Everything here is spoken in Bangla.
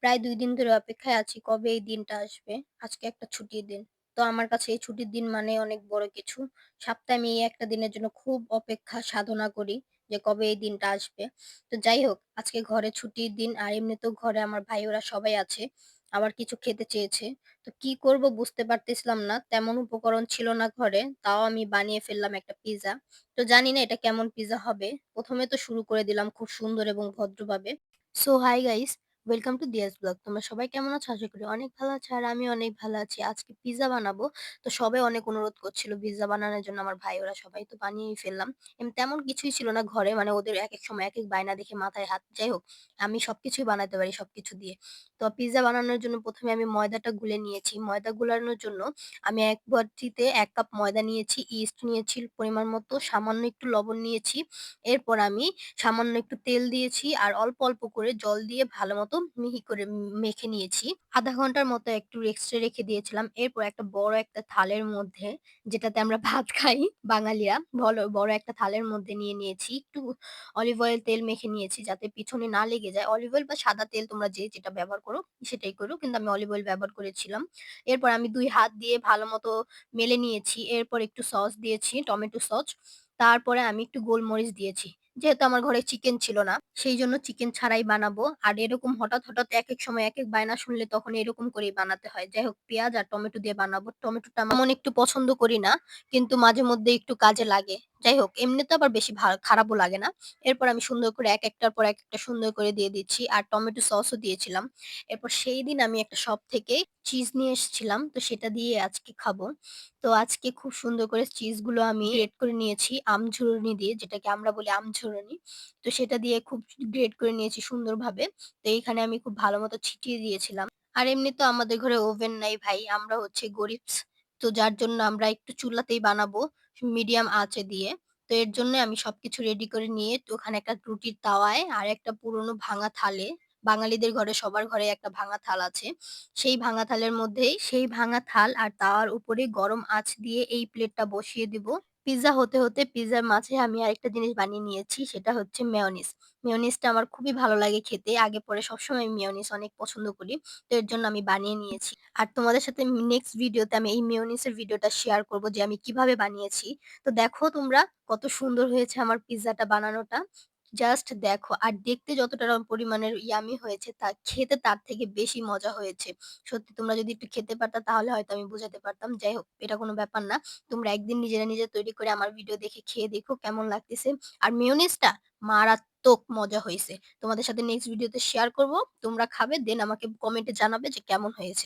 প্রায় ২ দিন ধরে অপেক্ষায় আছি কবে এই দিনটা আসবে। আজকে একটা ছুটির দিন। তো আমার কাছে এই ছুটির দিন মানে অনেক বড় কিছু। সপ্তাহে আমি এই একটা দিনের জন্য খুব অপেক্ষা সাধনা করি যে কবে এই দিনটা আসবে। তো যাই হোক আজকে ঘরে ছুটির দিন আর এমনিতেও ঘরে আমার ভাই ওরা সবাই আছে। আবার কিছু খেতে চেয়েছে। তো কি করব বুঝতে পারতেছিলাম না। তেমন উপকরণ ছিল না ঘরে। তাও আমি বানিয়ে ফেললাম একটা পিজ্জা। তো জানি না এটা কেমন পিজ্জা হবে। ১ম এ তো শুরু করে দিলাম খুব সুন্দর এবং ভদ্রভাবে। So hi guys, welcome to Diya's vlog. তোমরা সবাই কেমন আছো? আশা করি অনেক ভালো আছো আর আমি অনেক ভালো আছি। আজকে পিজ্জা বানাবো। তো সবাই অনেক অনুরোধ করছিল পিজ্জা বানানোর জন্য আমার ভাই ওরা সবাই তো বানিয়েই ফেললাম। তেমন কিছুই ছিল না ঘরে মানে ওদের একেক সময় একেক বায়না দেখে মাথায় হাত। যাই হোক আমি সবকিছুই বানাতে পারি সবকিছু দিয়ে। তো পিজ্জা বানানোর জন্য ১ম এ আমি ময়দাটা গুলে নিয়েছি। ময়দা গুলানোর জন্য আমি এক বাটিতে ১ কাপ ময়দা নিয়েছি, ইস্ট নিয়েছি পরিমাণ মতো, সামান্য একটু লবণ নিয়েছি। এরপর আমি সামান্য একটু তেল দিয়েছি আর অল্প, অল্প করে জল দিয়ে ভালোমতো মিহি করে মেখে নিয়েছি। ০.৫ ঘন্টার মতো একটু রেস্টে রেখে দিয়েছিলাম। এরপর একটা বড় একটা থালের মধ্যে যেটাতে আমরা ভাত খাই বাঙালিরা, বড় একটা থালের মধ্যে নিয়ে নিয়েছি। একটু অলিভ অয়েল তেল মেখে নিয়েছি যাতে পিছনে না লেগে যায়। অলিভ অয়েল বা সাদা তেল তোমরা যে যেটা ব্যবহার করো সেটাই করো। কিন্তু আমি অলিভ অয়েল ব্যবহার করেছিলাম। এরপর আমি ২ হাত দিয়ে ভালোমতো মেলে নিয়েছি। এরপর একটু সস দিয়েছি, টমেটো সস। তারপরে আমি একটু গোলমরিচ দিয়েছি। যেহেতু আমার ঘরে চিকেন ছিল না, সেইজন্য চিকেন ছাড়াই বানাবো। আর এরকম হঠাৎ, হঠাৎ একেক সময় একেক বায়না শুনলে তখন এরকম করেই বানাতে হয়। যাই হোক পেঁয়াজ আর টমেটো দিয়ে বানাবো। টমেটোটা আমি তেমন একটু পছন্দ করি না, কিন্তু মাঝে মধ্যে একটু কাজে লাগে। যাই হোক এমনিতে আবার বেশি খারাপও লাগে না। এরপর আমি সুন্দর করে একেকটার পর একেকটা সুন্দর করে দিয়ে দিচ্ছি। আর টমেটো সসও দিয়েছিলাম। এরপর সেইদিন আমি একটা শপ থেকে চিজ নিয়ে এসেছিলাম। তো সেটা দিয়ে আজকে খাবো। তো আজকে খুব সুন্দর করে চিজগুলো আমি গ্রেট করে নিয়েছি আমঝুরনি দিয়ে, যেটাকে আমরা বলি আমঝুরনি। তো সেটা দিয়ে খুব গ্রেট করে নিয়েছি সুন্দরভাবে। তো এইখানে আমি খুব ভালোমতো ছিটিয়ে দিয়েছিলাম। আর এমনি তো আমাদের ঘরে ওভেন নাই ভাই। আমরা হচ্ছে গরিবস। তো যার জন্য আমরা একটু চুলাতেই বানাবো মিডিয়াম আঁচে দিয়ে। তো এর জন্য আমি সবকিছু রেডি করে নিয়ে তো ওখানে একটা রুটির তাওয়ায় আর একটা পুরনো ভাঙা থালে, বাঙালিদের ঘরে সবার ঘরে একটা ভাঙা থাল আছে। সেই ভাঙা থালের মধ্যেই সেই ভাঙা থাল আর তাওয়ার উপরে গরম আঁচ দিয়ে এই প্লেটটা বসিয়ে দিব। পিজ্জা হতে, হতে পিজ্জার মাঝে আমি আরেকটা জিনিস বানিয়ে নিয়েছি সেটা হচ্ছে মেয়োনিজ। মেয়োনিজটা আমার খুবই ভালো লাগে খেতে। আগে পরে সবসময় আমি মেয়োনিজ অনেক পছন্দ করি। তো এর জন্য আমি বানিয়ে নিয়েছি। আর তোমাদের সাথে নেক্সট ভিডিওতে আমি এই মেয়োনিজের ভিডিওটা শেয়ার করব যে আমি কিভাবে বানিয়েছি। তো দেখো তোমরা কত সুন্দর হয়েছে আমার পিজ্জাটা বানানোটা। জাস্ট দেখো। আর দেখতে যতটা পরিমাণের ইয়াম্মি হয়েছে তা খেতে তার থেকে বেশি মজা হয়েছে। সত্যি তোমরা যদি একটু খেতে পারতা তাহলে হয়তো আমি বুঝাতে পারতাম। যাই হোক এটা কোনো ব্যাপার না। তোমরা একদিন নিজেরা নিজে তৈরি করে আমার ভিডিও দেখে খেয়ে দেখো কেমন লাগতেছে। আর মেয়োনিজটা মারাত্মক মজা হইছে। তোমাদের সাথে নেক্সট ভিডিওতে শেয়ার করব। তোমরা খাবে দেন আমাকে কমেন্টে জানাবে যে কেমন হয়েছে।